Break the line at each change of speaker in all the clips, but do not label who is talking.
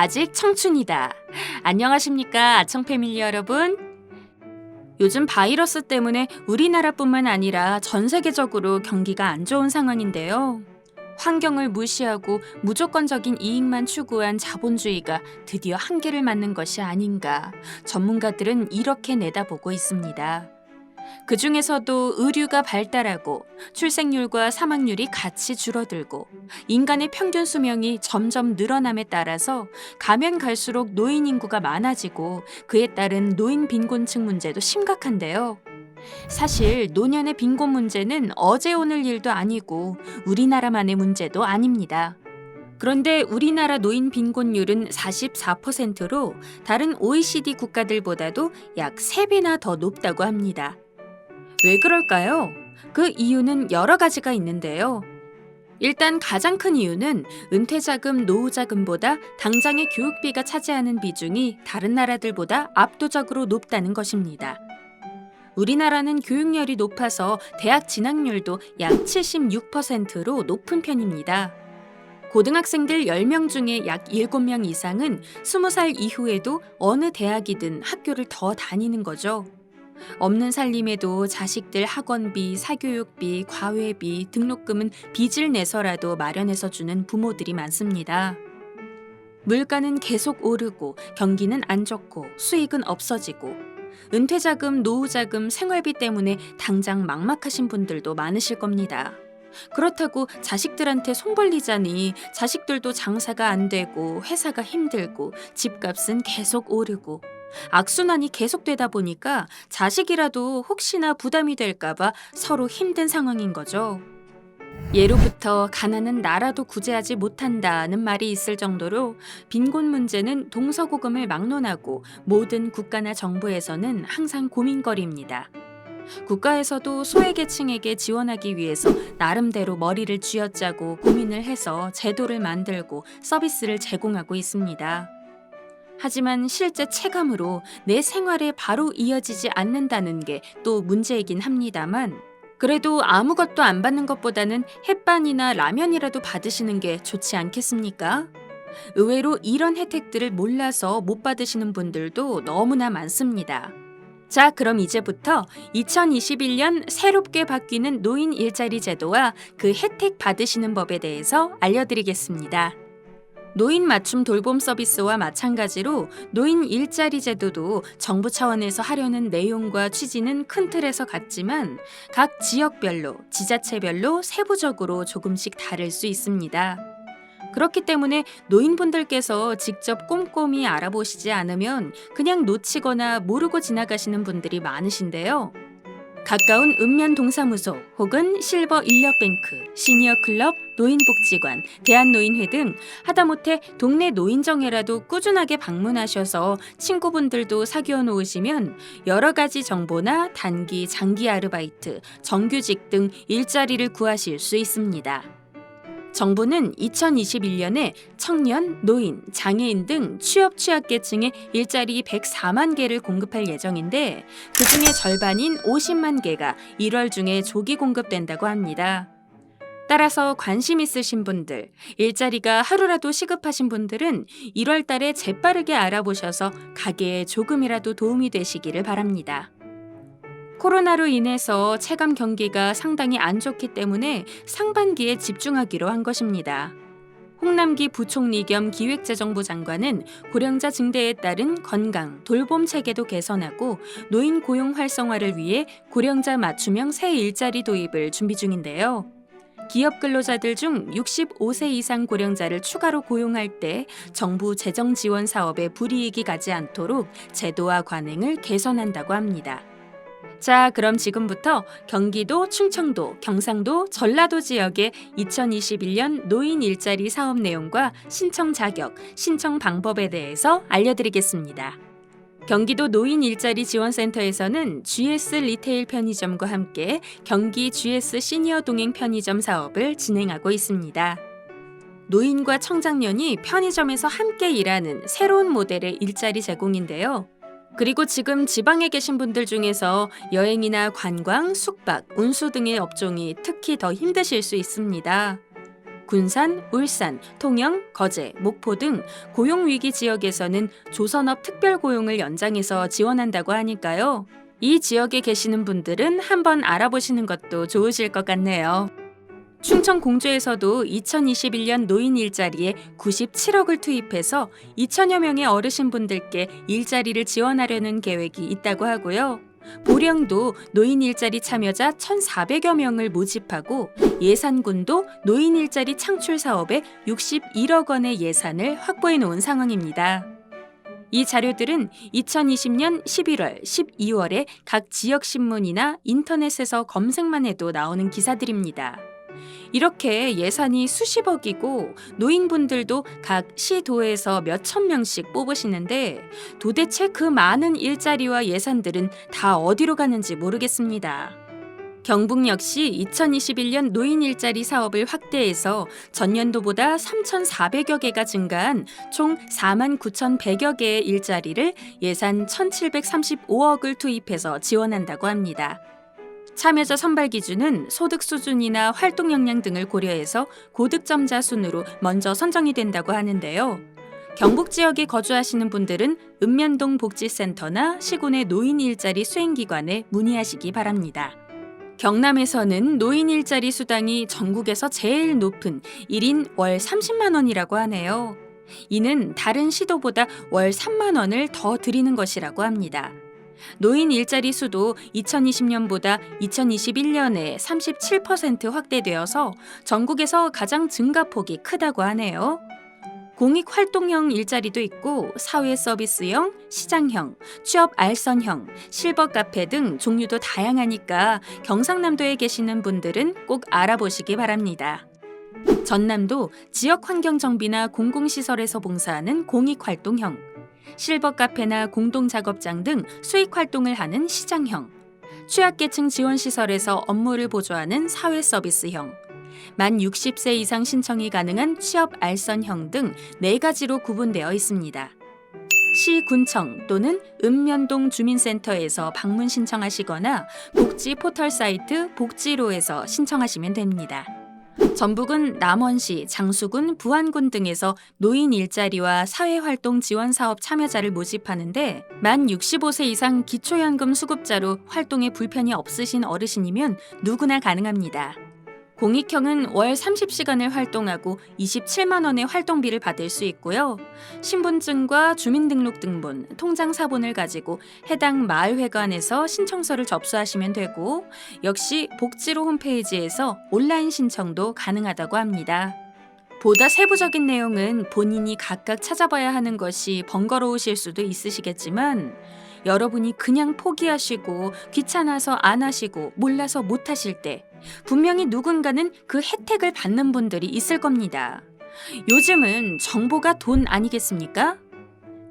아직 청춘이다. 안녕하십니까, 아청 패밀리 여러분. 요즘 바이러스 때문에 우리나라뿐만 아니라 전 세계적으로 경기가 안 좋은 상황인데요. 환경을 무시하고 무조건적인 이익만 추구한 자본주의가 드디어 한계를 맞는 것이 아닌가, 전문가들은 이렇게 내다보고 있습니다. 그 중에서도 의료가 발달하고 출생률과 사망률이 같이 줄어들고 인간의 평균 수명이 점점 늘어남에 따라서 가면 갈수록 노인 인구가 많아지고 그에 따른 노인 빈곤층 문제도 심각한데요. 사실 노년의 빈곤 문제는 어제 오늘 일도 아니고 우리나라만의 문제도 아닙니다. 그런데 우리나라 노인 빈곤율은 44%로 다른 OECD 국가들보다도 약 3배나 더 높다고 합니다. 왜 그럴까요? 그 이유는 여러 가지가 있는데요. 일단 가장 큰 이유는 은퇴자금, 노후자금보다 당장의 교육비가 차지하는 비중이 다른 나라들보다 압도적으로 높다는 것입니다. 우리나라는 교육열이 높아서 대학 진학률도 약 76%로 높은 편입니다. 고등학생들 10명 중에 약 7명 이상은 20살 이후에도 어느 대학이든 학교를 더 다니는 거죠. 없는 살림에도 자식들 학원비, 사교육비, 과외비, 등록금은 빚을 내서라도 마련해서 주는 부모들이 많습니다. 물가는 계속 오르고 경기는 안 좋고 수익은 없어지고 은퇴자금, 노후자금, 생활비 때문에 당장 막막하신 분들도 많으실 겁니다. 그렇다고 자식들한테 손 벌리자니 자식들도 장사가 안 되고 회사가 힘들고 집값은 계속 오르고 악순환이 계속되다 보니까 자식이라도 혹시나 부담이 될까봐 서로 힘든 상황인 거죠. 예로부터 가난은 나라도 구제하지 못한다는 말이 있을 정도로 빈곤 문제는 동서고금을 막론하고 모든 국가나 정부에서는 항상 고민거리입니다. 국가에서도 소외계층에게 지원하기 위해서 나름대로 머리를 쥐어짜고 고민을 해서 제도를 만들고 서비스를 제공하고 있습니다. 하지만 실제 체감으로 내 생활에 바로 이어지지 않는다는 게 또 문제이긴 합니다만 그래도 아무것도 안 받는 것보다는 햇반이나 라면이라도 받으시는 게 좋지 않겠습니까? 의외로 이런 혜택들을 몰라서 못 받으시는 분들도 너무나 많습니다. 자, 그럼 이제부터 2021년 새롭게 바뀌는 노인 일자리 제도와 그 혜택 받으시는 법에 대해서 알려드리겠습니다. 노인 맞춤 돌봄 서비스와 마찬가지로 노인 일자리 제도도 정부 차원에서 하려는 내용과 취지는 큰 틀에서 같지만 각 지역별로, 지자체별로 세부적으로 조금씩 다를 수 있습니다. 그렇기 때문에 노인분들께서 직접 꼼꼼히 알아보시지 않으면 그냥 놓치거나 모르고 지나가시는 분들이 많으신데요. 가까운 읍면동사무소 혹은 실버 인력뱅크, 시니어클럽, 노인복지관, 대한노인회 등 하다못해 동네 노인정회라도 꾸준하게 방문하셔서 친구분들도 사귀어 놓으시면 여러 가지 정보나 단기, 장기 아르바이트, 정규직 등 일자리를 구하실 수 있습니다. 정부는 2021년에 청년, 노인, 장애인 등 취업 취약계층에 일자리 104만 개를 공급할 예정인데 그중에 절반인 50만 개가 1월 중에 조기 공급된다고 합니다. 따라서 관심 있으신 분들, 일자리가 하루라도 시급하신 분들은 1월 달에 재빠르게 알아보셔서 가게에 조금이라도 도움이 되시기를 바랍니다. 코로나로 인해서 체감 경기가 상당히 안 좋기 때문에 상반기에 집중하기로 한 것입니다. 홍남기 부총리 겸 기획재정부 장관은 고령자 증대에 따른 건강, 돌봄 체계도 개선하고 노인 고용 활성화를 위해 고령자 맞춤형 새 일자리 도입을 준비 중인데요. 기업 근로자들 중 65세 이상 고령자를 추가로 고용할 때 정부 재정 지원 사업에 불이익이 가지 않도록 제도와 관행을 개선한다고 합니다. 자, 그럼 지금부터 경기도, 충청도, 경상도, 전라도 지역의 2021년 노인 일자리 사업 내용과 신청 자격, 신청 방법에 대해서 알려드리겠습니다. 경기도 노인 일자리 지원센터에서는 GS 리테일 편의점과 함께 경기 GS 시니어 동행 편의점 사업을 진행하고 있습니다. 노인과 청장년이 편의점에서 함께 일하는 새로운 모델의 일자리 제공인데요. 그리고 지금 지방에 계신 분들 중에서 여행이나 관광, 숙박, 운수 등의 업종이 특히 더 힘드실 수 있습니다. 군산, 울산, 통영, 거제, 목포 등 고용위기 지역에서는 조선업 특별고용을 연장해서 지원한다고 하니까요. 이 지역에 계시는 분들은 한번 알아보시는 것도 좋으실 것 같네요. 충청 공주에서도 2021년 노인 일자리에 97억을 투입해서 2천여 명의 어르신분들께 일자리를 지원하려는 계획이 있다고 하고요. 보령도 노인 일자리 참여자 1,400여 명을 모집하고 예산군도 노인 일자리 창출 사업에 61억 원의 예산을 확보해 놓은 상황입니다. 이 자료들은 2020년 11월, 12월에 각 지역 신문이나 인터넷에서 검색만 해도 나오는 기사들입니다. 이렇게 예산이 수십억이고 노인분들도 각 시, 도에서 몇천 명씩 뽑으시는데 도대체 그 많은 일자리와 예산들은 다 어디로 가는지 모르겠습니다. 경북 역시 2021년 노인 일자리 사업을 확대해서 전년도보다 3,400여 개가 증가한 총 49,100여 개의 일자리를 예산 1,735억을 투입해서 지원한다고 합니다. 참여자 선발 기준은 소득 수준이나 활동 역량 등을 고려해서 고득점자 순으로 먼저 선정이 된다고 하는데요. 경북 지역에 거주하시는 분들은 읍면동 복지센터나 시군의 노인 일자리 수행기관에 문의하시기 바랍니다. 경남에서는 노인 일자리 수당이 전국에서 제일 높은 1인 월 30만 원이라고 하네요. 이는 다른 시도보다 월 3만 원을 더 드리는 것이라고 합니다. 노인 일자리 수도 2020년보다 2021년에 37% 확대되어서 전국에서 가장 증가폭이 크다고 하네요. 공익활동형 일자리도 있고 사회 서비스형, 시장형, 취업 알선형, 실버 카페 등 종류도 다양하니까 경상남도에 계시는 분들은 꼭 알아보시기 바랍니다. 전남도 지역환경정비나 공공시설에서 봉사하는 공익활동형, 실버 카페나 공동작업장 등 수익활동을 하는 시장형, 취약계층 지원시설에서 업무를 보조하는 사회서비스형, 만 60세 이상 신청이 가능한 취업 알선형 등 4가지로 구분되어 있습니다. 시, 군청 또는 읍면동 주민센터에서 방문 신청하시거나 복지 포털 사이트 복지로에서 신청하시면 됩니다. 전북은 남원시, 장수군, 부안군 등에서 노인 일자리와 사회활동 지원 사업 참여자를 모집하는데 만 65세 이상 기초연금 수급자로 활동에 불편이 없으신 어르신이면 누구나 가능합니다. 공익형은 월 30시간을 활동하고 27만 원의 활동비를 받을 수 있고요. 신분증과 주민등록등본, 통장 사본을 가지고 해당 마을회관에서 신청서를 접수하시면 되고 역시 복지로 홈페이지에서 온라인 신청도 가능하다고 합니다. 보다 세부적인 내용은 본인이 각각 찾아봐야 하는 것이 번거로우실 수도 있으시겠지만 여러분이 그냥 포기하시고 귀찮아서 안 하시고 몰라서 못 하실 때 분명히 누군가는 그 혜택을 받는 분들이 있을 겁니다. 요즘은 정보가 돈 아니겠습니까?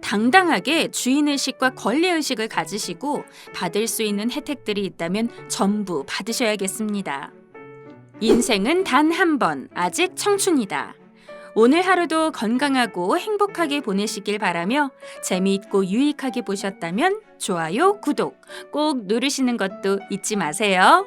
당당하게 주인의식과 권리의식을 가지시고 받을 수 있는 혜택들이 있다면 전부 받으셔야겠습니다. 인생은 단 한 번, 아직 청춘이다. 오늘 하루도 건강하고 행복하게 보내시길 바라며 재미있고 유익하게 보셨다면 좋아요, 구독 꼭 누르시는 것도 잊지 마세요.